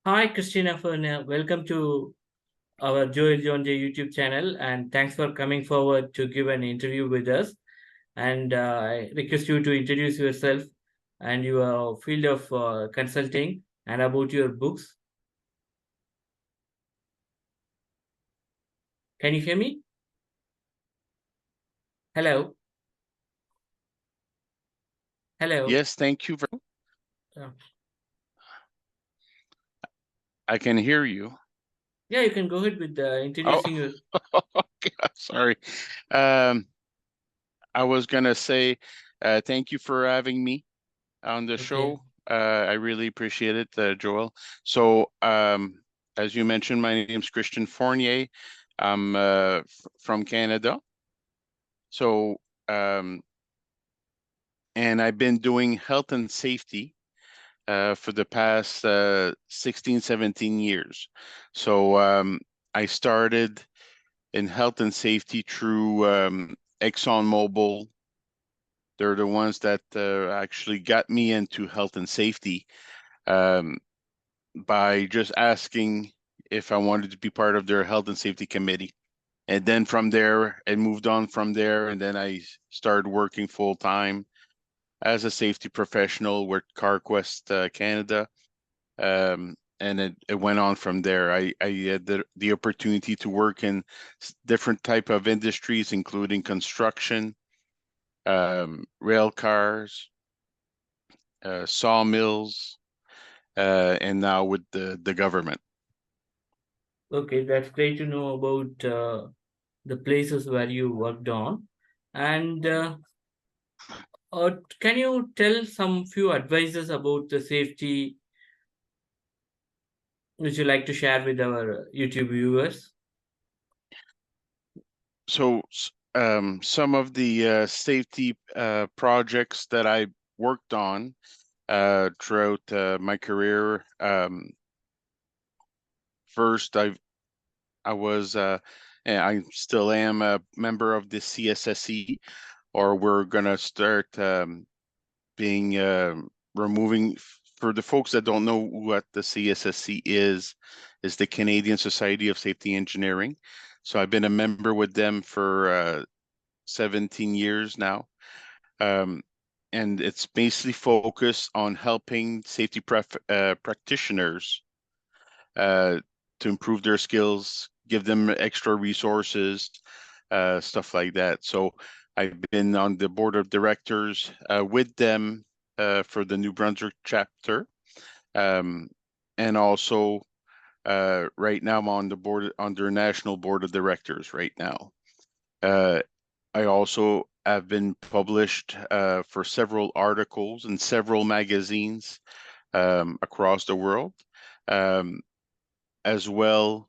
Hi, Christina Fournier. Welcome to our Joel John J YouTube channel, and thanks for coming forward to give an interview with us. And I request you to introduce yourself and your field of consulting and about your books. Can you hear me? Hello, hello. Yes, thank you. Uh, I can hear you. yeah, you can go ahead with Oh, introducing your. okay, sorry. Um, I was gonna say thank you for having me on the Okay, show. I really appreciate it, Joel. So, as you mentioned, my name's Christian Fournier. I'm from Canada. So, um, and I've been doing health and safety for the past 16, 17 years. So, I started in health and safety through ExxonMobil. They're the ones that actually got me into health and safety um, by just asking if I wanted to be part of their health and safety committee. And then from there, I moved on from there, and then I started working full time as a safety professional with CarQuest Canada. And it went on from there. I had the opportunity to work in different type of industries, including construction, rail cars, sawmills, and now with the government. okay, that's great to know about the places where you worked on, and can you tell some few advices about the safety which you like to share with our YouTube viewers? So some of the safety projects that I worked on throughout my career. First, I was and I still am a member of the CSSE, or we're gonna start being removing. For the folks that don't know what the CSSE is the Canadian Society of Safety Engineering. So I've been a member with them for 17 years now. Um, and it's basically focused on helping safety practitioners uh, to improve their skills, give them extra resources, stuff like that. So I've been on the board of directors with them for the New Brunswick chapter. Um, and also right now I'm on the board, on their national board of directors right now. Uh, I also have been published for several articles in several magazines across the world. Um, as well,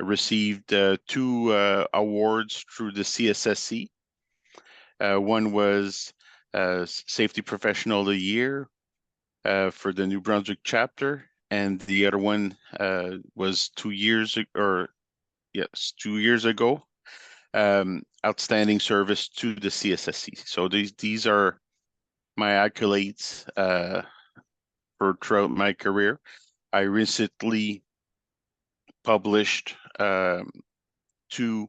I received two awards through the CSSE. One was Safety Professional of the Year for the New Brunswick chapter, and the other one was 2 years or yes, 2 years ago. Outstanding service to the CSSE. So these are my accolades for throughout my career. I recently published two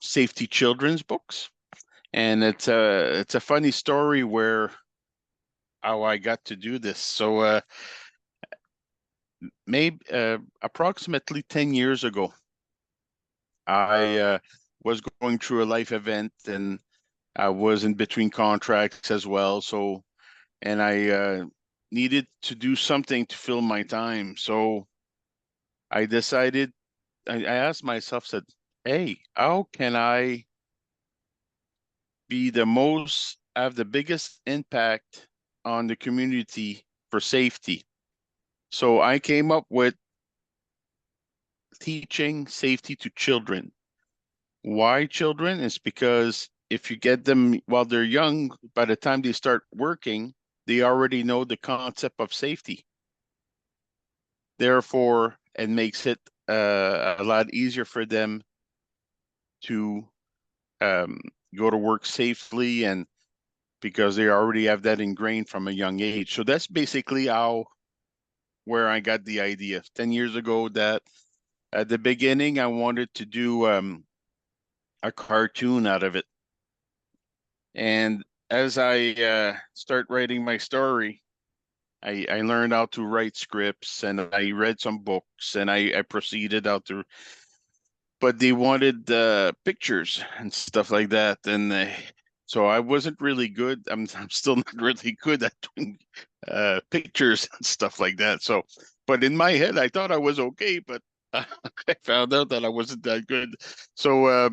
safety children's books, and it's a funny story where how I got to do this. So maybe approximately 10 years ago, I was going through a life event, and I was in between contracts as well. So and I needed to do something to fill my time. So I decided, I asked myself, said, hey, how can I have the biggest impact on the community for safety? So I came up with teaching safety to children. Why children? It's because if you get them while they're young, by the time they start working, they already know the concept of safety. Therefore, it makes it a lot easier for them to um, go to work safely, and because they already have that ingrained from a young age. So that's basically how where I got the idea. 10 years ago, that at the beginning, I wanted to do a cartoon out of it. And as I start writing my story, I learned how to write scripts, and I read some books, and I proceeded out to, but they wanted pictures and stuff like that. And so I wasn't really good. I'm still not really good at doing pictures and stuff like that. So, but in my head, I thought I was okay, but I found out that I wasn't that good. So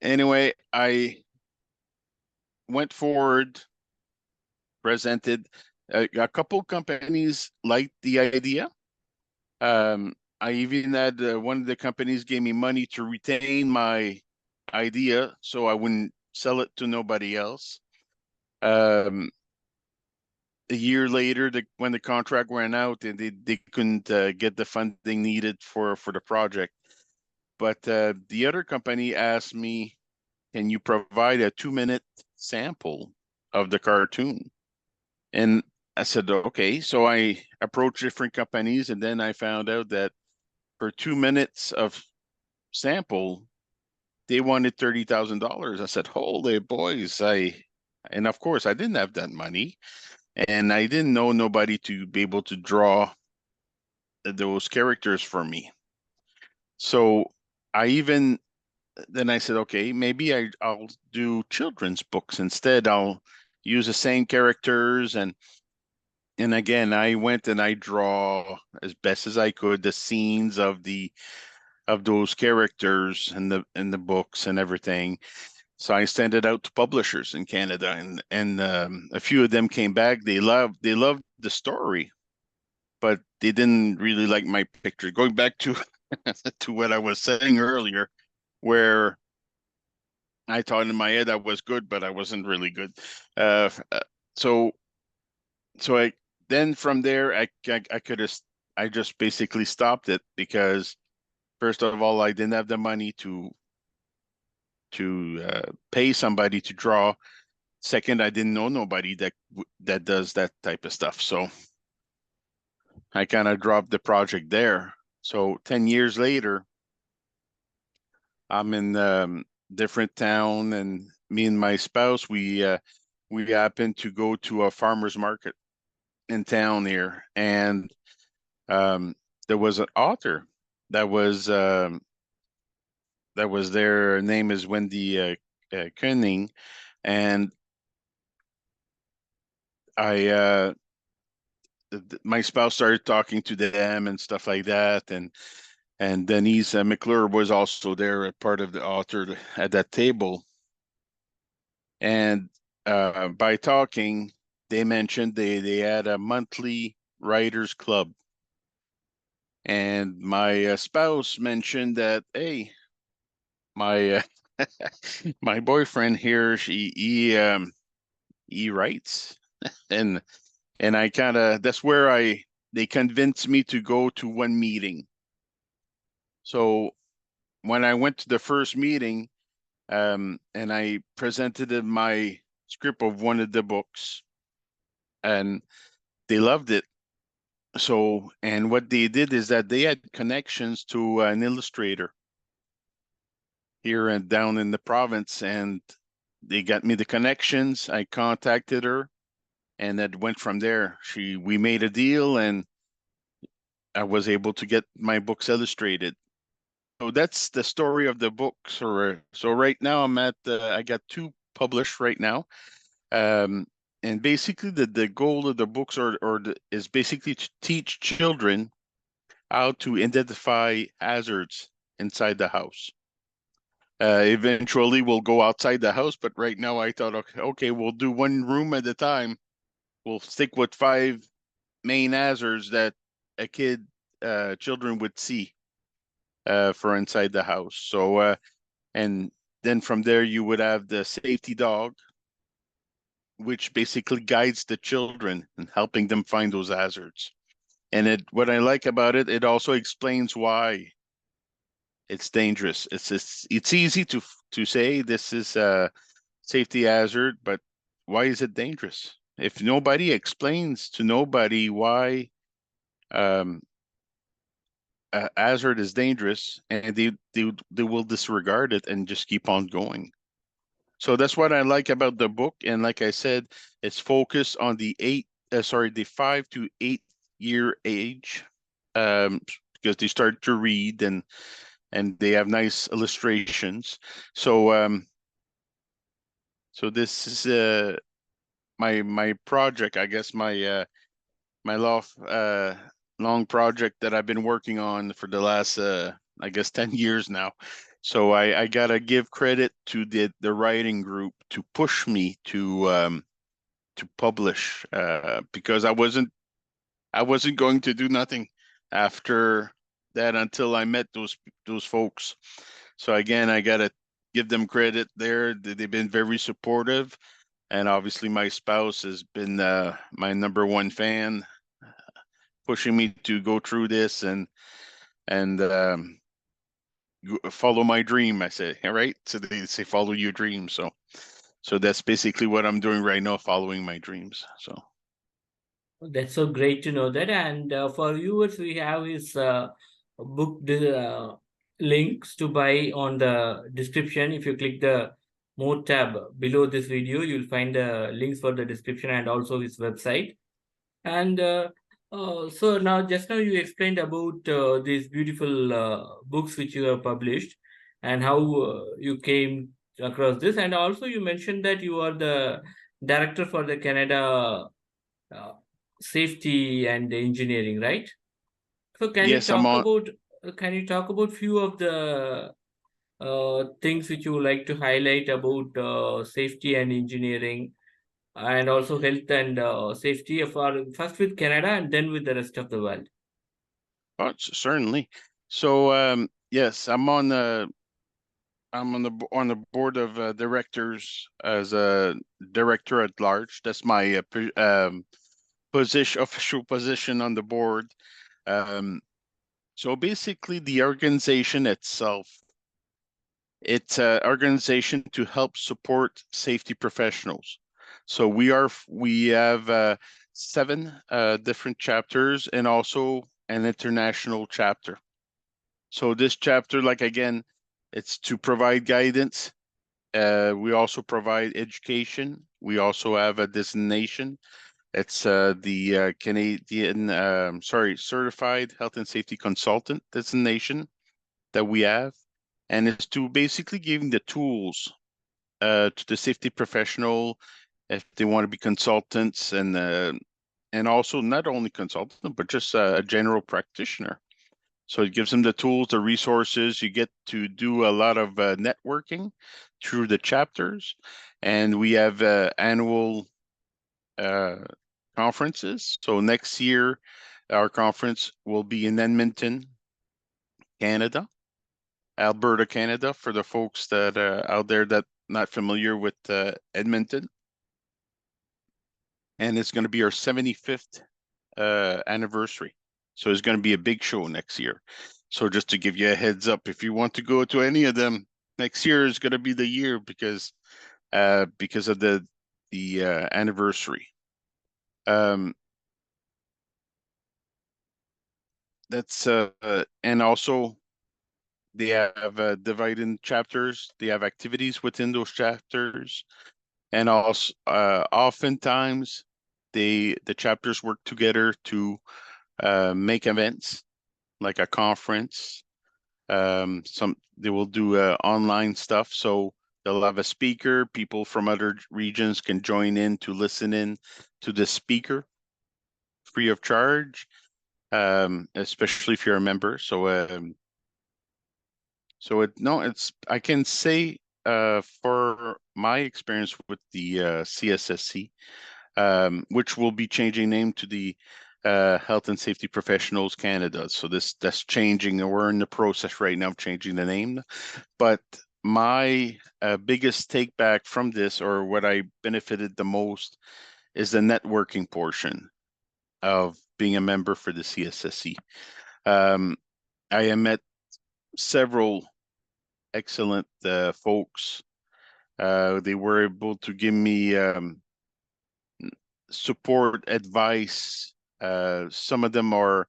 anyway, I went forward, presented. A couple companies liked the idea. I even had one of the companies gave me money to retain my idea so I wouldn't sell it to nobody else. A year later, when the contract ran out, and they couldn't get the funding needed for the project. But the other company asked me, can you provide a 2-minute sample of the cartoon? And I said, okay. So I approached different companies, and then I found out that for 2 minutes of sample, they wanted $30,000. I said, holy boys, and of course I didn't have that money, and I didn't know nobody to be able to draw those characters for me. So then I said, okay, maybe I'll do children's books instead. I'll use the same characters, and again, I went and I draw as best as I could the scenes of those characters in the books and everything. So I sent it out to publishers in Canada, and a few of them came back. They loved the story, but they didn't really like my picture. Going back to to what I was saying earlier, where I thought in my head I was good, but I wasn't really good. So I then from there I could have I just basically stopped it, because first of all, I didn't have the money to pay somebody to draw. Second, I didn't know nobody that does that type of stuff. So I kind of dropped the project there. So 10 years later, I'm in different town, and me and my spouse, we happened to go to a farmer's market in town here, and there was an author that was there. Her name is Wendy Koenig, and I my spouse started talking to them and stuff like that, and Denise McClure was also there, a part of the author at that table. And by talking, they mentioned they had a monthly writers club, and my spouse mentioned that, hey, my my boyfriend here, he writes, and I kind of, that's where they convinced me to go to one meeting. So when I went to the first meeting, and I presented my script of one of the books, and they loved it. So, and what they did is that they had connections to an illustrator here and down in the province, and they got me the connections. I contacted her, and it went from there. We made a deal, and I was able to get my books illustrated. So that's the story of the books. So right now I got 2 published right now. And basically the goal of the books is basically to teach children how to identify hazards inside the house. Eventually we'll go outside the house, but right now I thought, okay, we'll do one room at a time. We'll stick with 5 main hazards that children would see for inside the house. So and then from there you would have the safety dog, which basically guides the children and helping them find those hazards. And what I like about it, it also explains why it's dangerous. It's easy to say this is a safety hazard, but why is it dangerous? If nobody explains to nobody why hazard is dangerous, and they will disregard it and just keep on going. So that's what I like about the book. And like I said, it's focused on the 5 to 8 year age, because they start to read and they have nice illustrations. So so this is my project, I guess, my long project that I've been working on for the last I guess 10 years now. So I gotta give credit to the writing group to push me to publish, because I wasn't going to do nothing after that until I met those folks. So again, I gotta give them credit there. They've been very supportive, and obviously my spouse has been my #1 fan, pushing me to go through this and follow my dream. I say, all right. So they say follow your dream. So that's basically what I'm doing right now, following my dreams. So That's so great to know that. And for viewers, we have his book links to buy on the description. If you click the more tab below this video, you'll find the links for the description and also his website. And so now, just now you explained about these beautiful books which you have published and how you came across this. And also you mentioned that you are the director for the Canada uh, safety and engineering, right? So yes, I'm on. can you talk about few of the things which you would like to highlight about safety and engineering and also health and safety for first with Canada and then with the rest of the world? Oh, certainly. So yes, I'm on the board of directors as a director at large. That's my official position on the board. Um, so basically, the organization itself, it's an organization to help support safety professionals. So we have 7 different chapters and also an international chapter. So this chapter, like again, it's to provide guidance. We also provide education. We also have a designation. It's the Canadian, Certified Health and Safety Consultant designation that we have, and it's to basically giving the tools to the safety professional if they want to be consultants, and also not only consultant but just a general practitioner. So it gives them the tools, the resources. You get to do a lot of networking through the chapters, and we have annual uh, conferences. So next year, our conference will be in Edmonton, Canada, Alberta, Canada, for the folks that out there that not familiar with Edmonton. And it's going to be our 75th anniversary. So it's going to be a big show next year. So just to give you a heads up, if you want to go to any of them, next year is going to be the year because of the anniversary. That's and also they have divided chapters. They have activities within those chapters, and also oftentimes the chapters work together to make events like a conference. They will do online stuff, so they'll have a speaker. People from other regions can join in to listen in to the speaker free of charge, especially if you're a member. So it's I can say for my experience with the CSSE, which will be changing name to the Health and Safety Professionals Canada. So that's changing, and we're in the process right now of changing the name. But my biggest take back from this, or what I benefited the most, is the networking portion of being a member for the CSSE. I have met several excellent folks. They were able to give me support, advice, Some of them are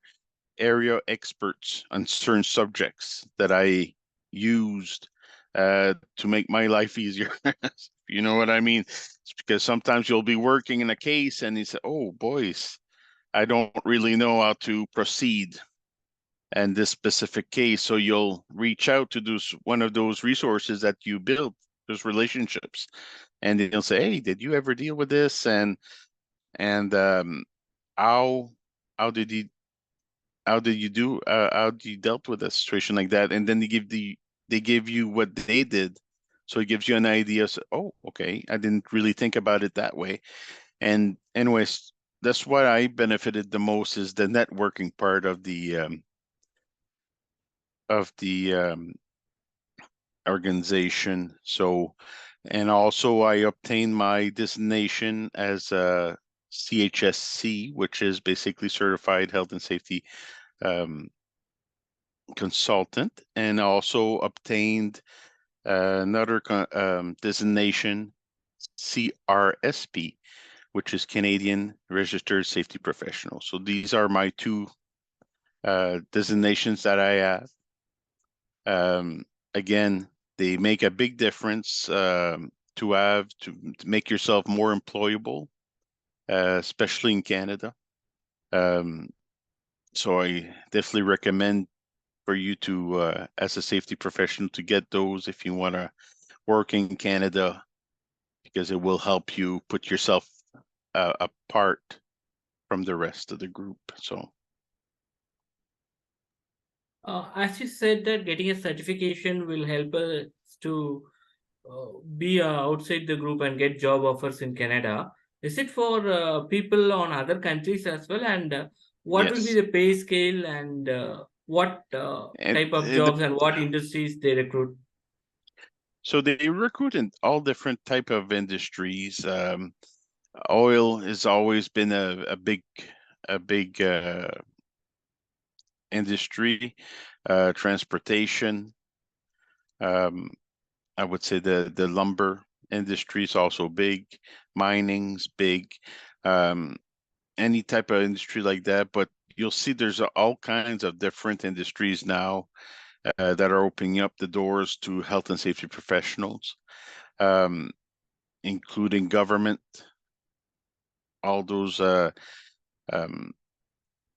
area experts on certain subjects that I used to make my life easier. You know what I mean? It's because sometimes you'll be working in a case and you say, oh, boys, I don't really know how to proceed in this specific case. So you'll reach out to one of those resources that you built, those relationships, and they'll say, hey, did you ever deal with this? And how did you dealt with a situation like that? And then they give you what they did, so it gives you an idea. So, oh, okay, I didn't really think about it that way. And anyways, that's what I benefited the most, is the networking part of the organization. So, and also I obtained my designation as a CHSC, which is basically Certified Health and Safety Consultant, and also obtained another designation, CRSP, which is Canadian Registered Safety Professional. So these are my two designations that I have. Again, they make a big difference to make yourself more employable, especially in Canada. So I definitely recommend for you to, as a safety professional, to get those if you want to work in Canada, because it will help you put yourself apart from the rest of the group. So. As you said that getting a certification will help us to be outside the group and get job offers in Canada. Is it for people on other countries as well? And what will be Yes, the pay scale, and what type of jobs and what industries they recruit? So they recruit in all different type of industries. Oil has always been a big industry. Transportation. I would say the lumber industry is also big. Mining's big. Any type of industry like that. But you'll see there's all kinds of different industries now that are opening up the doors to health and safety professionals, including government, all those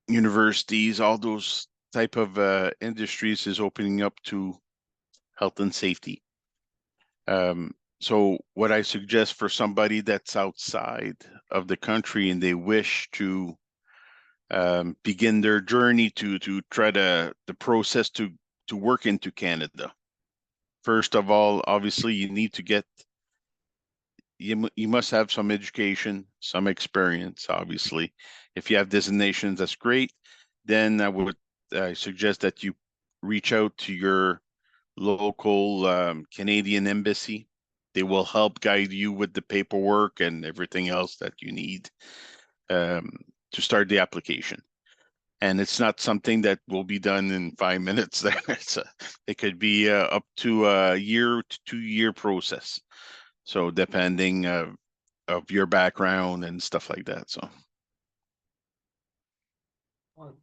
universities, all those type of industries is opening up to health and safety. So what I suggest for somebody that's outside of the country and they wish to begin their journey to try the process to work into Canada. First of all, obviously, you need to get, you must have some education, some experience, obviously. If you have designations, that's great. Then I would suggest that you reach out to your local Canadian embassy. They will help guide you with the paperwork and everything else that you need to start the application. And it's not something that will be done in 5 minutes. It could be up to a year to 2-year process. So depending of your background and stuff like that. So.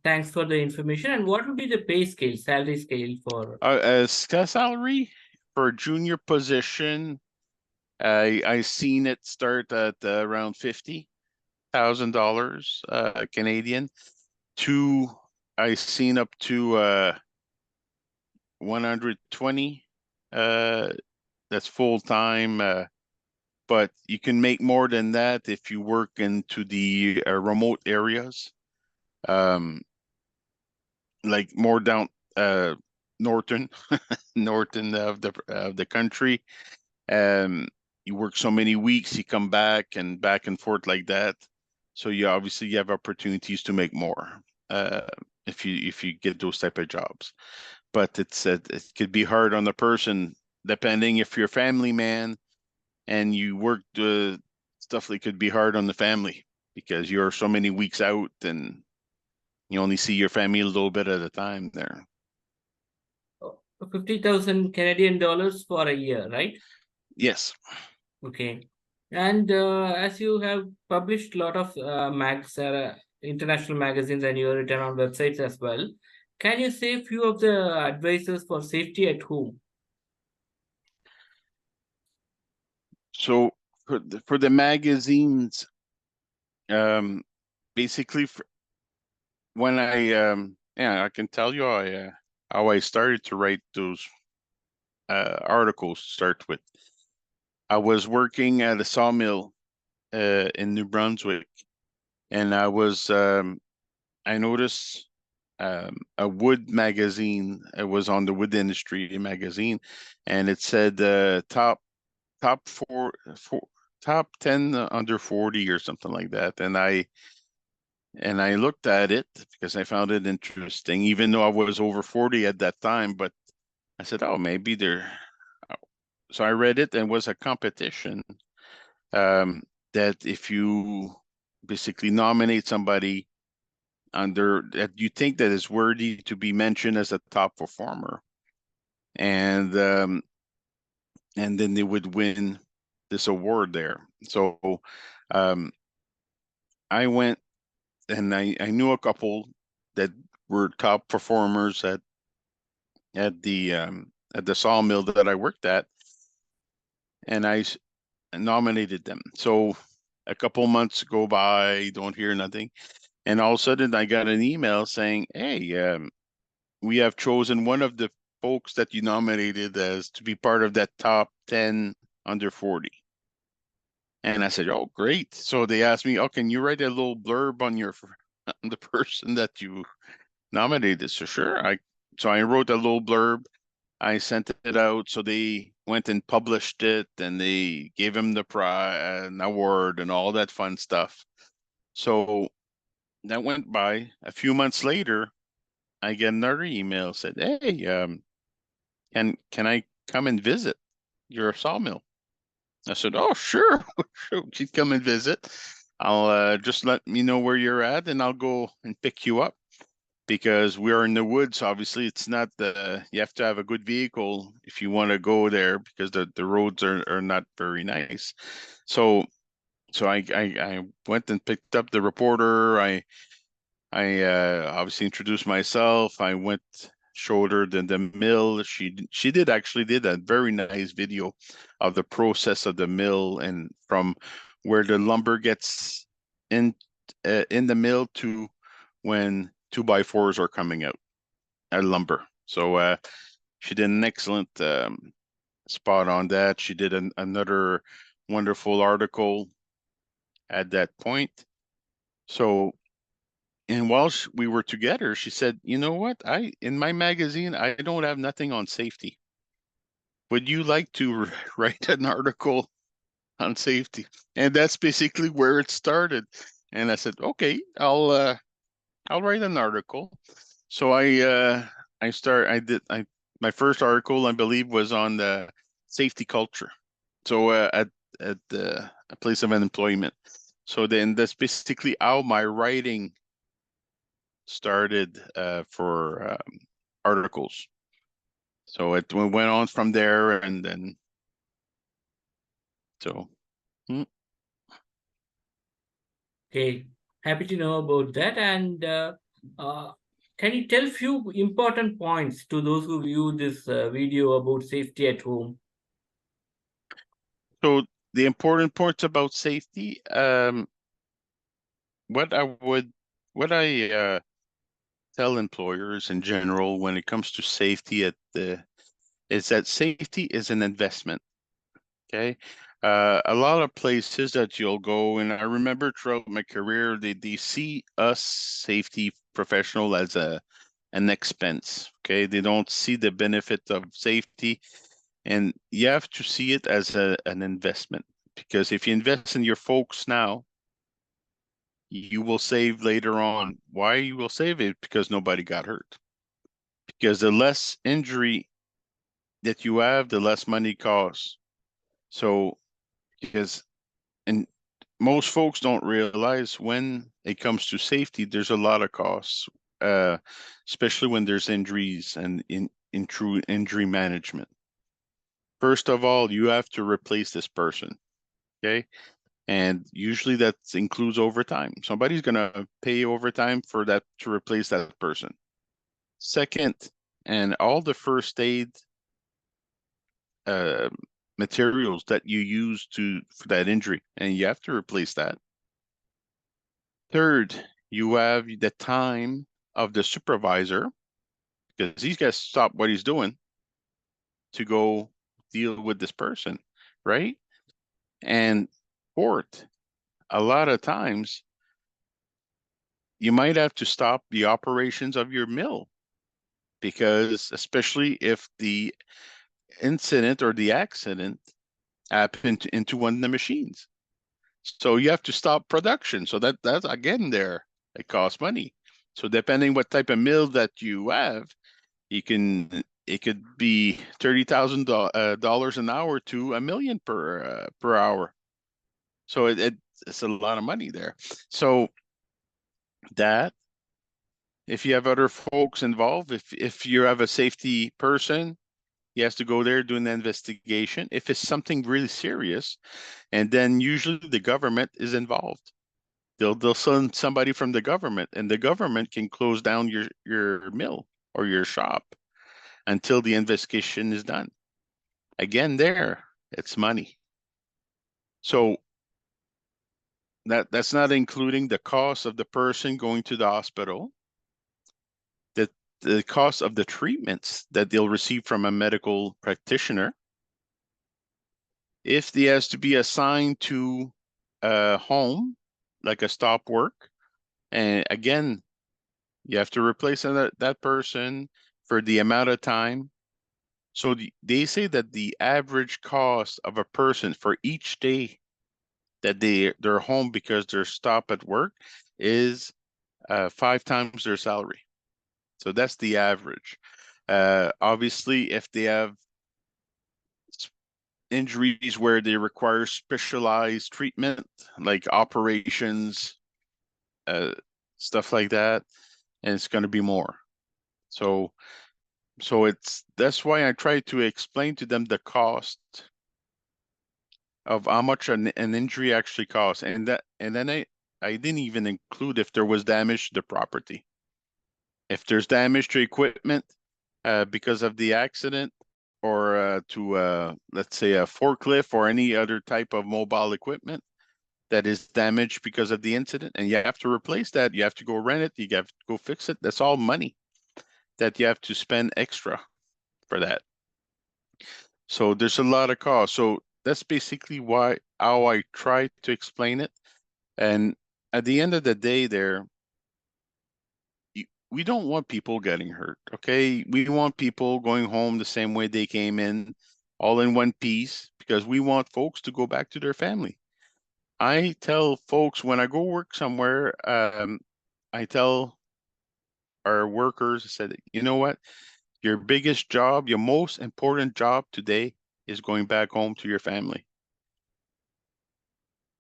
Thanks for the information. And what would be the pay scale, salary scale for? Salary for a junior position, I seen it start at around $50,000 Canadian. I seen up to 120. That's full time. But you can make more than that if you work into the remote areas, like more down northern of the country. You work so many weeks, you come back and forth like that. So you obviously have opportunities to make more if you get those type of jobs. But it could be hard on the person, depending if you're a family man and you work stuff that could be hard on the family because you're so many weeks out and you only see your family a little bit at a time there. 50,000 Canadian dollars for a year, right? Yes. Okay. And as you have published a lot of international magazines and you have written on websites as well. Can you say few of the advices for safety at home? So for the magazines, basically when I can tell you how I started to write those articles to start with. I was working at a sawmill in New Brunswick, and I noticed a wood magazine. It was on the wood industry magazine, and it said top four top 10 under 40 or something like that. And I looked at it because I found it interesting, even though I was over 40 at that time. But I said, oh, maybe they're. So I read it, and it was a competition um, that if you basically nominate somebody under that you think that is worthy to be mentioned as a top performer, and then they would win this award there. So um, I went and I knew a couple that were top performers at the sawmill that I worked at, and I nominated them. So a couple months go by, don't hear nothing, and all of a sudden I got an email saying, "Hey, we have chosen one of the folks that you nominated as to be part of that top 10 under 40." And I said, "Oh, great." So they asked me, "Oh, can you write a little blurb on on the person that you nominated?" So sure. So I wrote a little blurb. I sent it out. So they went and published it, and they gave him the prize, an award, and all that fun stuff. So that went by. A few months later, I get another email said, "Hey, can I come and visit your sawmill?" I said, "Oh, sure, sure, you come and visit. I'll just let me know where you're at, and I'll go and pick you up because we are in the woods. Obviously, it's not you have to have a good vehicle if you want to go there because the roads are not very nice." So I went and picked up the reporter. I obviously introduced myself. I went, showed her the mill. She did actually did a very nice video of the process of the mill and from where the lumber gets in the mill to when 2x4s are coming out lumber. So she did an excellent spot on that. She did another wonderful article at that point. So and while we were together, she said, "You know what? In my magazine, I don't have nothing on safety. Would you like to write an article on safety?" And that's basically where it started. And I said, "Okay, I'll write an article." So my first article, I believe, was on the safety culture. So at a place of employment. So then that's basically how my writing started for articles. So it went on from there, and then so. Okay, happy to know about that. And uh, can you tell few important points to those who view this video about safety at home? So the important points about safety, what I would, what I tell employers in general when it comes to safety is that safety is an investment. Okay. A lot of places that you'll go, and I remember throughout my career, they see us safety professional as an expense. Okay. They don't see the benefit of safety, and you have to see it as an investment because if you invest in your folks now, you will save later on. Why you will save it? Because nobody got hurt. Because the less injury that you have, the less money costs. So because and most folks don't realize when it comes to safety, there's a lot of costs, uh, especially when there's injuries and in true injury management. First of all, you have to replace this person. Okay. And usually that includes overtime. Somebody's going to pay overtime for that to replace that person. Second, and all the first aid uh, materials that you use for that injury, and you have to replace that. Third, you have the time of the supervisor, because he's got to stop what he's doing to go deal with this person, right? And fourth, a lot of times you might have to stop the operations of your mill, because especially if the incident or the accident happened into one of the machines. So you have to stop production. So that's again there, it costs money. So depending what type of mill that you have, it could be $30,000 an hour to $1 million per hour. So it's a lot of money there. So that, if you have other folks involved, if you have a safety person, he has to go there doing the investigation. If it's something really serious, and then usually the government is involved. They'll send somebody from the government, and the government can close down your mill or your shop until the investigation is done. Again, there, it's money. So that's not including the cost of the person going to the hospital, the cost of the treatments that they'll receive from a medical practitioner. If he has to be assigned to a home, like a stop work, and again, you have to replace that person for the amount of time. So they say that the average cost of a person for each day that they're home because they're stopped at work is 5 times their salary. So that's the average. Obviously, if they have injuries where they require specialized treatment, like operations, uh, stuff like that, and it's going to be more. So that's why I try to explain to them the cost of how much an injury actually costs, and then I didn't even include if there was damage to the property. If there's damage to equipment because of the accident, or to let's say a forklift or any other type of mobile equipment that is damaged because of the incident, and you have to replace that, you have to go rent it, you have to go fix it. That's all money that you have to spend extra for that. So there's a lot of cost. So that's basically how I try to explain it. And at the end of the day, we don't want people getting hurt. Okay, we want people going home the same way they came in, all in one piece, because we want folks to go back to their family. I tell folks when I go work somewhere, I tell our workers, I said, you know what? Your biggest job, your most important job today is going back home to your family.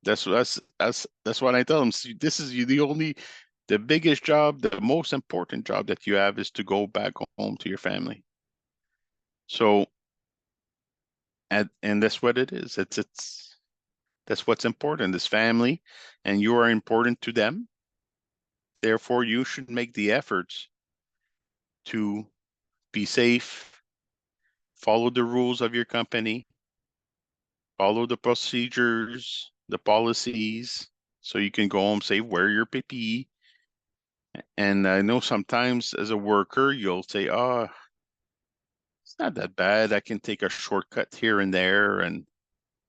That's what I tell them. See, this is the biggest job, the most important job that you have is to go back home to your family. So, and that's what it is. That's what's important, is family, and you are important to them. Therefore, you should make the efforts to be safe, follow the rules of your company, follow the procedures, the policies, so you can go home safe, wear your PPE. And I know sometimes as a worker, you'll say, oh, it's not that bad. I can take a shortcut here and there, and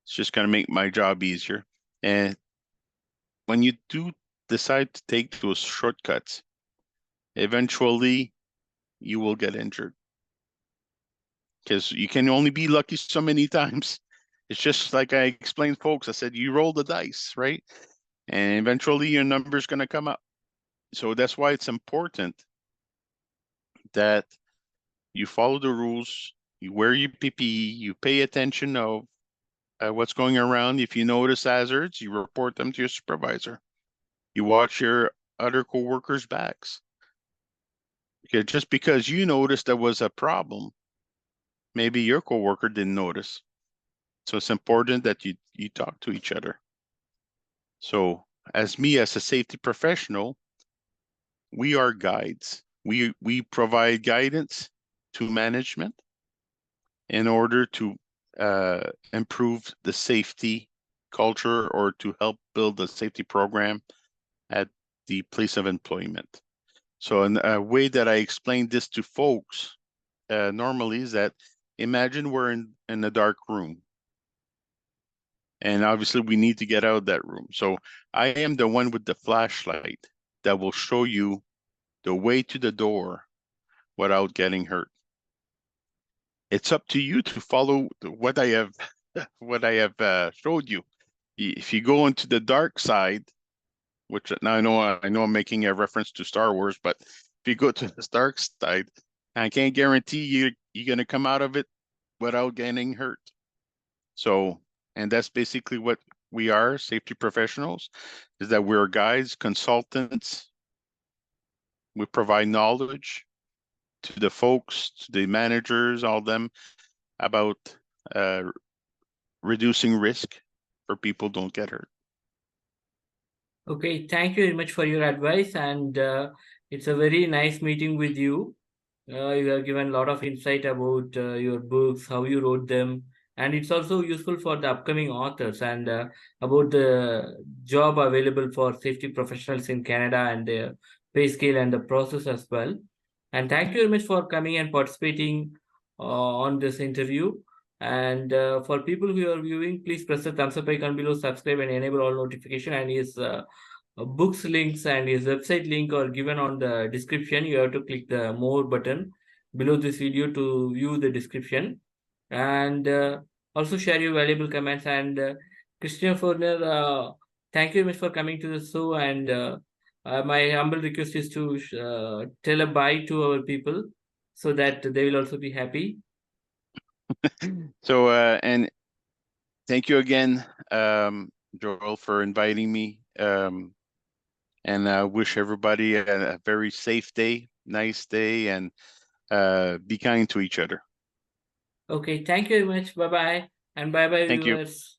it's just going to make my job easier. And when you do decide to take those shortcuts, eventually you will get injured, because you can only be lucky so many times. It's just like I explained, folks. I said, you roll the dice, right? And eventually your number's going to come up. So that's why it's important that you follow the rules, you wear your PPE, you pay attention of what's going around. If you notice hazards, you report them to your supervisor. You watch your other coworkers' backs. Because just because you noticed there was a problem, maybe your coworker didn't notice. So it's important that you talk to each other. So as me, as a safety professional, we are guides. We provide guidance to management in order to improve the safety culture or to help build a safety program at the place of employment. So in a way that I explain this to folks normally is that imagine we're in a dark room. And obviously we need to get out of that room. So I am the one with the flashlight that will show you the way to the door without getting hurt. It's up to you to follow what I have showed you. If you go into the dark side, which now I know I'm making a reference to Star Wars, but if you go to the dark side, I can't guarantee you're gonna come out of it without getting hurt. So, and that's basically what we are, safety professionals, is that we're guides, consultants. We provide knowledge to the folks, to the managers, all them about reducing risk for people don't get hurt. Okay, thank you very much for your advice, and it's a very nice meeting with you. You have given a lot of insight about your books, how you wrote them, and it's also useful for the upcoming authors and about the job available for safety professionals in Canada and the pay scale and the process as well. And thank you very much for coming and participating on this interview. And for people who are viewing, please press the thumbs up icon below, subscribe, and enable all notification. And his books links and his website link are given on the description. You have to click the more button below this video to view the description. And also share your valuable comments. And Christina Fournier, thank you very much for coming to the show. And my humble request is to tell a bye to our people so that they will also be happy. So, and thank you again, Joel, for inviting me. And I wish everybody a very safe day, nice day, and be kind to each other. Okay, thank you very much. Bye bye. And bye bye, Thank you. viewers.